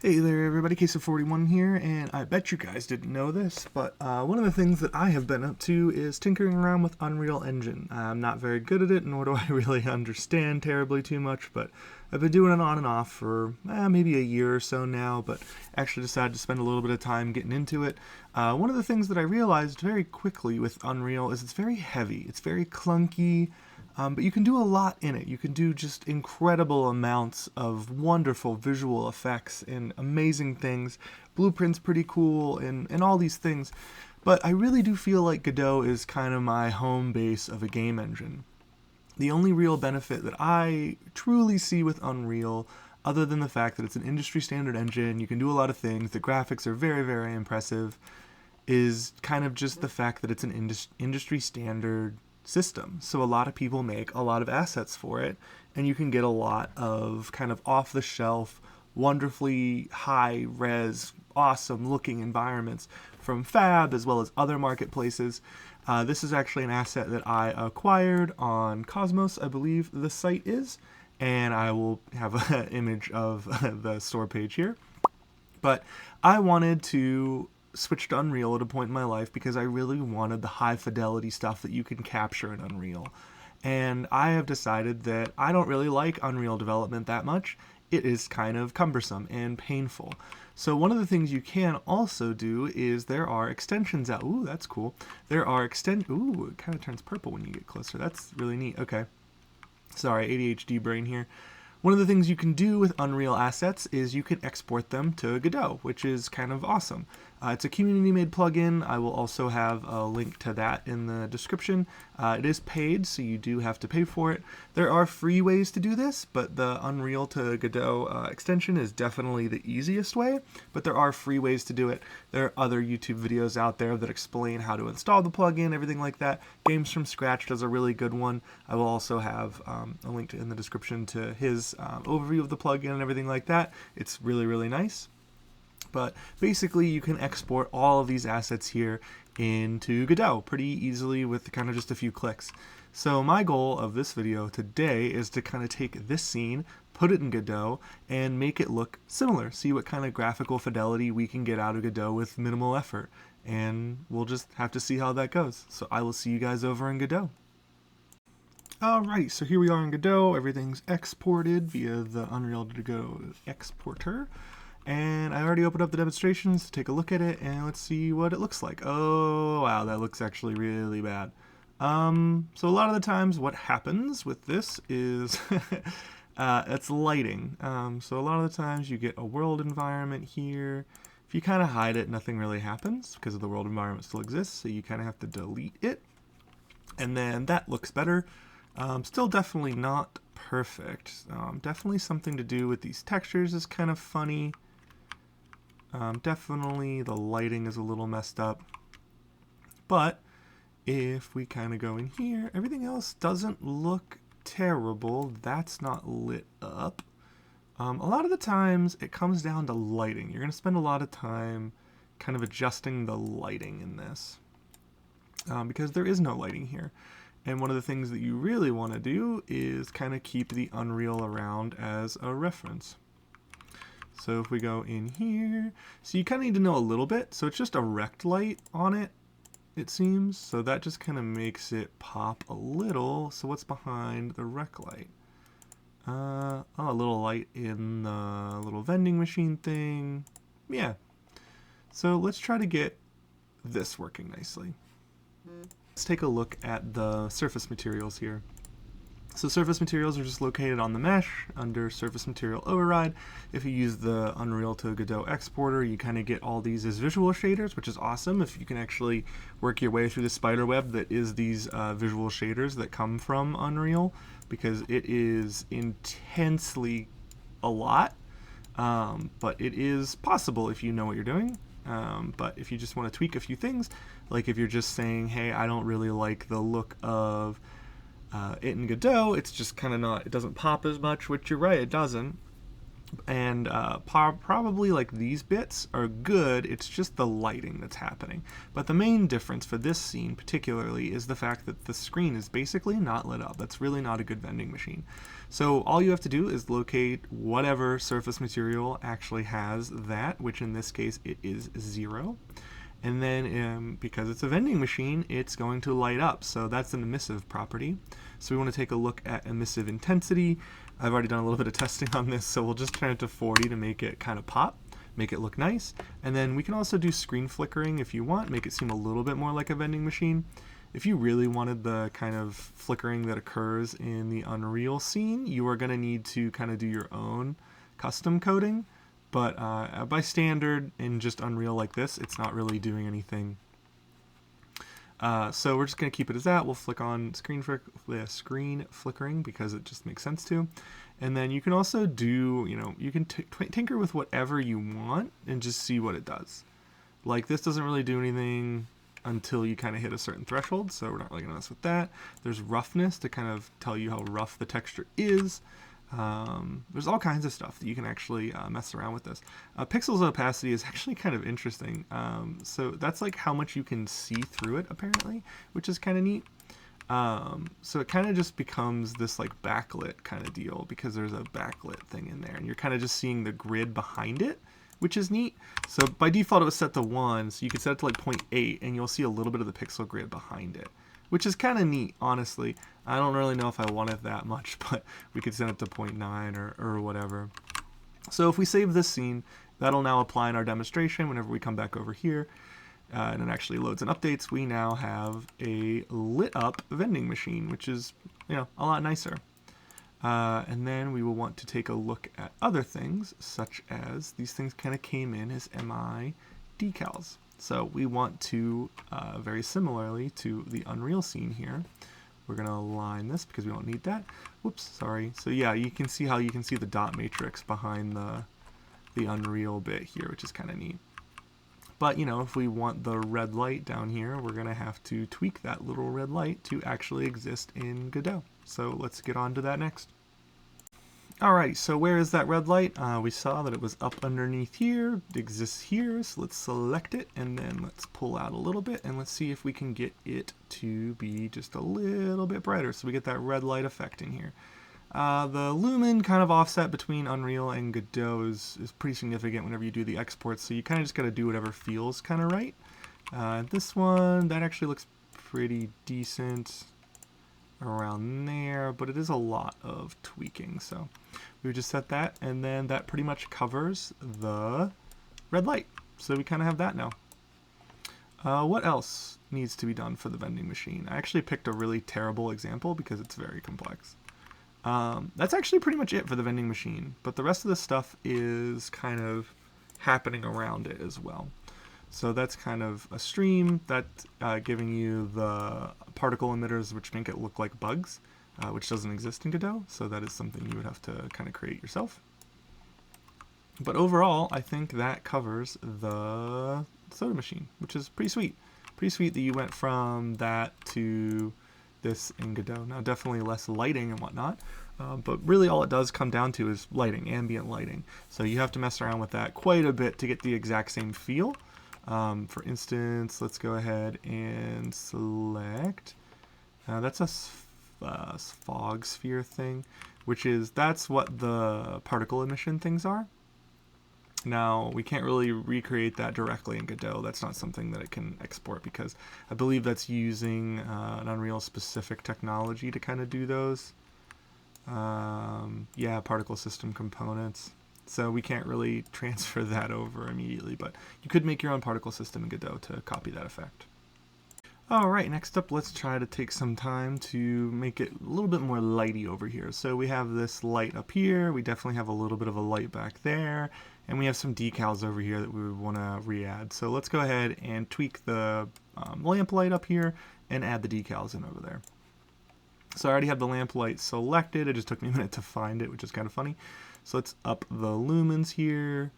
Hey there everybody, Case of 41 here, and I bet you guys didn't know this, but one of the things that I have been up to is tinkering around with Unreal Engine. I'm not very good at it, nor do I really understand terribly too much, but I've been doing it on and off for maybe a year or so now, but actually decided to spend a little bit of time getting into it. One of the things that I realized very quickly with Unreal is it's very heavy, it's very clunky, but you can do a lot in it. You can do just incredible amounts of wonderful visual effects and amazing things. Blueprint's pretty cool and all these things. But I really do feel like Godot is kind of my home base of a game engine. The only real benefit that I truly see with Unreal, other than the fact that it's an industry standard engine, you can do a lot of things, the graphics are very, very impressive, is kind of just the fact that it's an industry standard system. So a lot of people make a lot of assets for it, and you can get a lot of kind of off the shelf, wonderfully high res, awesome looking environments from Fab as well as other marketplaces. This is actually an asset that I acquired on Cosmos, I believe the site is, and I will have an image of the store page here. But I wanted to switch to Unreal at a point in my life because I really wanted the high fidelity stuff that you can capture in Unreal. And I have decided that I don't really like Unreal development that much. It is kind of cumbersome and painful. So one of the things you can also do is there are extensions out. Ooh, that's cool. There are Ooh, it kind of turns purple when you get closer. That's really neat. Okay. Sorry, ADHD brain here. One of the things you can do with Unreal assets is you can export them to Godot, which is kind of awesome. It's a community-made plugin. I will also have a link to that in the description. It is paid, so you do have to pay for it. There are free ways to do this, but the Unreal to Godot extension is definitely the easiest way, but there are free ways to do it. There are other YouTube videos out there that explain how to install the plugin, everything like that. Games from Scratch does a really good one. I will also have a link in the description to his overview of the plugin and everything like that. It's really, really nice. But basically you can export all of these assets here into Godot pretty easily with kind of just a few clicks. So my goal of this video today is to kind of take this scene, put it in Godot, and make it look similar. See what kind of graphical fidelity we can get out of Godot with minimal effort. And we'll just have to see how that goes. So I will see you guys over in Godot. Alright, so here we are in Godot. Everything's exported via the Unreal to Godot exporter. And I already opened up the demonstrations to take a look at it, and let's see what it looks like. Oh, wow, that looks actually really bad. So a lot of the times what happens with this is it's lighting. So a lot of the times you get a world environment here. If you kind of hide it, nothing really happens because the world environment still exists, so you kind of have to delete it. And then that looks better. Still definitely not perfect. Definitely something to do with these textures is kind of funny. Definitely the lighting is a little messed up. But if we kind of go in here, everything else doesn't look terrible. That's not lit up. A lot of the times it comes down to lighting. You're going to spend a lot of time kind of adjusting the lighting in this. Because there is no lighting here. And one of the things that you really want to do is kind of keep the Unreal around as a reference. So if we go in here, so you kind of need to know a little bit. So it's just a rect light on it, it seems. So that just kind of makes it pop a little. So what's behind the rect light? Oh, a little light in the little vending machine thing. Yeah. So let's try to get this working nicely. Let's take a look at the surface materials here. So surface materials are just located on the mesh under surface material override. If you use the Unreal to Godot exporter, you kind of get all these as visual shaders, which is awesome if you can actually work your way through the spider web that is these visual shaders that come from Unreal, because it is intensely a lot, but it is possible if you know what you're doing. But if you just want to tweak a few things, like if you're just saying, hey, I don't really like the look of it in Godot, it's just kind of not, it doesn't pop as much, which you're right, it doesn't. And probably like these bits are good, it's just the lighting that's happening. But the main difference for this scene particularly is the fact that the screen is basically not lit up. That's really not a good vending machine. So all you have to do is locate whatever surface material actually has that, which in this case it is 0. And then because it's a vending machine, it's going to light up. So that's an emissive property. So we want to take a look at emissive intensity. I've already done a little bit of testing on this, so we'll just turn it to 40 to make it kind of pop, make it look nice. And then we can also do screen flickering if you want, make it seem a little bit more like a vending machine. If you really wanted the kind of flickering that occurs in the Unreal scene, you are going to need to kind of do your own custom coding. But by standard in just Unreal like this, it's not really doing anything. So we're just going to keep it as that. We'll flick on screen flickering because it just makes sense to. And then you can also do, you can tinker with whatever you want and just see what it does. Like this doesn't really do anything until you kind of hit a certain threshold, so we're not really going to mess with that. There's roughness to kind of tell you how rough the texture is. There's all kinds of stuff that you can actually mess around with this. Pixels opacity is actually kind of interesting. So that's like how much you can see through it apparently, which is kind of neat. So it kind of just becomes this like backlit kind of deal because there's a backlit thing in there and you're kind of just seeing the grid behind it, which is neat. So by default it was set to 1, so you could set it to like 0.8 and you'll see a little bit of the pixel grid behind it, which is kind of neat, honestly. I don't really know if I want it that much, but we could set it to 0.9 or whatever. So if we save this scene, that'll now apply in our demonstration whenever we come back over here. And it actually loads and updates. We now have a lit up vending machine, which is a lot nicer. And then we will want to take a look at other things, such as these things kind of came in as MI decals. So we want to, very similarly to the Unreal scene here, we're going to align this because we don't need that. Whoops, sorry. So yeah, you can see how you can see the dot matrix behind the Unreal bit here, which is kind of neat. But if we want the red light down here, we're going to have to tweak that little red light to actually exist in Godot. So let's get on to that next. Alright, so where is that red light? We saw that it was up underneath here, it exists here, so let's select it, and then let's pull out a little bit, and let's see if we can get it to be just a little bit brighter, so we get that red light effect in here. The lumen kind of offset between Unreal and Godot is pretty significant whenever you do the exports, so you kind of just got to do whatever feels kind of right. This one, that actually looks pretty decent around there, but it is a lot of tweaking, so we just set that, and then that pretty much covers the red light, so we kind of have that now. What else needs to be done for the vending machine? I actually picked a really terrible example because it's very complex. That's actually pretty much it for the vending machine, but the rest of the stuff is kind of happening around it as well. So that's kind of a stream that's giving you the particle emitters, which make it look like bugs, which doesn't exist in Godot. So that is something you would have to kind of create yourself. But overall, I think that covers the soda machine, which is pretty sweet. Pretty sweet that you went from that to this in Godot. Now, definitely less lighting and whatnot, but really all it does come down to is lighting, ambient lighting. So you have to mess around with that quite a bit to get the exact same feel. For instance, let's go ahead and select, that's a fog sphere thing, that's what the particle emission things are. Now, we can't really recreate that directly in Godot. That's not something that it can export because I believe that's using an Unreal specific technology to kind of do those. Yeah, particle system components. So we can't really transfer that over immediately, but you could make your own particle system in Godot to copy that effect. Alright, next up, let's try to take some time to make it a little bit more lighty over here. So we have this light up here, we definitely have a little bit of a light back there, and we have some decals over here that we would want to re-add. So let's go ahead and tweak the lamp light up here and add the decals in over there. So I already have the lamp light selected, it just took me a minute to find it, which is kind of funny. So let's up the lumens here.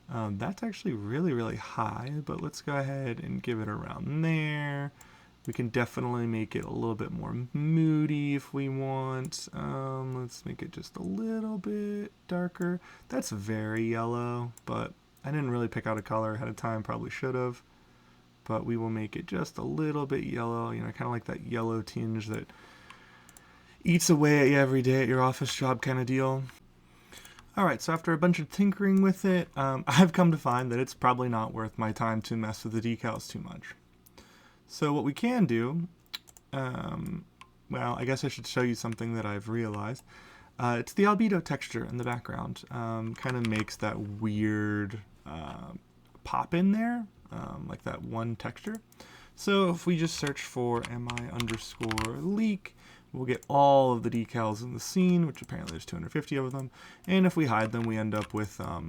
That's actually really, really high, but let's go ahead and give it around there. We can definitely make it a little bit more moody if we want. Let's make it just a little bit darker. That's very yellow, but I didn't really pick out a color ahead of time, probably should have. But we will make it just a little bit yellow, you know, kind of like that yellow tinge that eats away at you every day at your office job kind of deal. Alright, so after a bunch of tinkering with it, I've come to find that it's probably not worth my time to mess with the decals too much. So what we can do, well, I guess I should show you something that I've realized. It's the albedo texture in the background. Kind of makes that weird pop in there, like that one texture. So if we just search for mi_leak, we'll get all of the decals in the scene, which apparently there's 250 of them. And if we hide them, we end up with a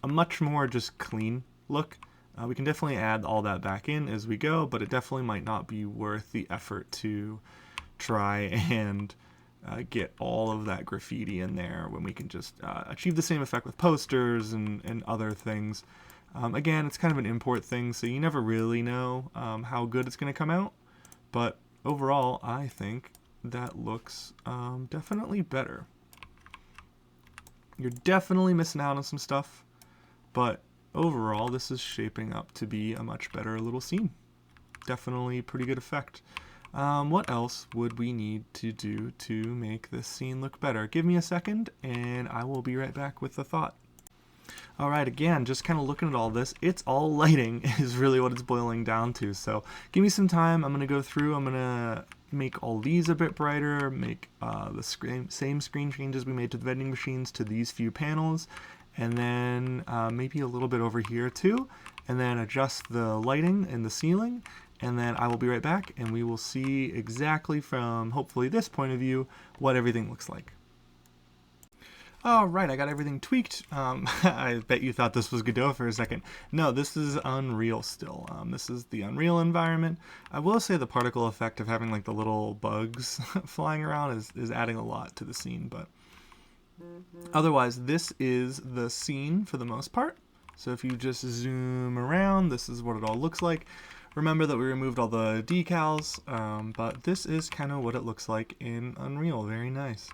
much more just clean look. We can definitely add all that back in as we go, but it definitely might not be worth the effort to try and get all of that graffiti in there when we can just achieve the same effect with posters and other things. Again, it's kind of an import thing, so you never really know how good it's going to come out, but overall, I think that looks definitely better. You're definitely missing out on some stuff, but overall, this is shaping up to be a much better little scene. Definitely pretty good effect. What else would we need to do to make this scene look better? Give me a second, and I will be right back with the thought. Alright, again, just kind of looking at all this, it's all lighting is really what it's boiling down to. So give me some time. I'm going to go through, I'm going to make all these a bit brighter, make the same screen changes we made to the vending machines to these few panels, and then maybe a little bit over here too, and then adjust the lighting in the ceiling, and then I will be right back and we will see exactly from hopefully this point of view what everything looks like. Alright, I got everything tweaked. I bet you thought this was Godot for a second. No, this is Unreal still. This is the Unreal environment. I will say the particle effect of having like the little bugs flying around is adding a lot to the scene, but otherwise this is the scene for the most part. So if you just zoom around, this is what it all looks like. Remember that we removed all the decals, but this is kind of what it looks like in Unreal. Very nice.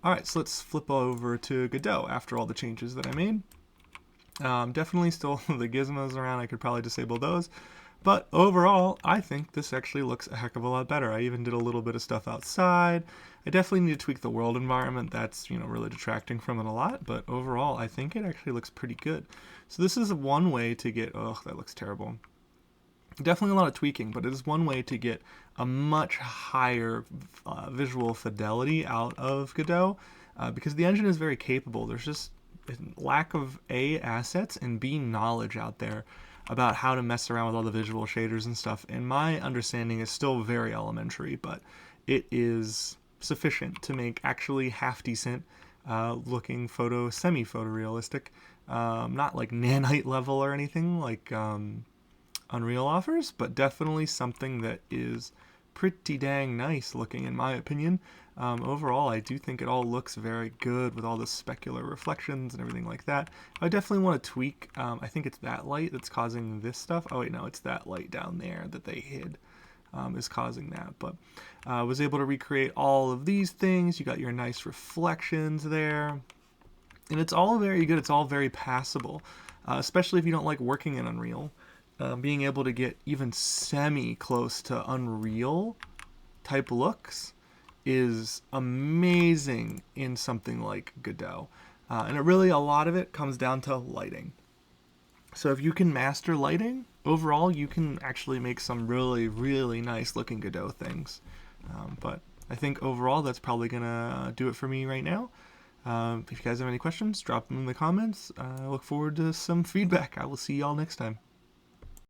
Alright, so let's flip over to Godot after all the changes that I made. Definitely still the gizmos around, I could probably disable those. But overall, I think this actually looks a heck of a lot better. I even did a little bit of stuff outside. I definitely need to tweak the world environment. That's, you know, really detracting from it a lot. But overall, I think it actually looks pretty good. So this is one way to get, oh, that looks terrible. Definitely a lot of tweaking, but it is one way to get a much higher visual fidelity out of Godot because the engine is very capable. There's just a lack of A, assets, and B, knowledge out there about how to mess around with all the visual shaders and stuff. And my understanding is still very elementary, but it is sufficient to make actually half-decent looking semi-photorealistic, not like nanite level or anything like Unreal offers, but definitely something that is pretty dang nice looking in my opinion. Overall, I do think it all looks very good with all the specular reflections and everything like that. I definitely want to tweak, I think it's that light that's causing this stuff. Oh wait, no, it's that light down there that they hid is causing that. But I was able to recreate all of these things. You got your nice reflections there. And it's all very good. It's all very passable, especially if you don't like working in Unreal. Being able to get even semi-close to Unreal type looks is amazing in something like Godot. And it really, a lot of it comes down to lighting. So if you can master lighting, overall you can actually make some really, really nice looking Godot things. But I think overall that's probably going to do it for me right now. If you guys have any questions, drop them in the comments. I look forward to some feedback. I will see y'all next time.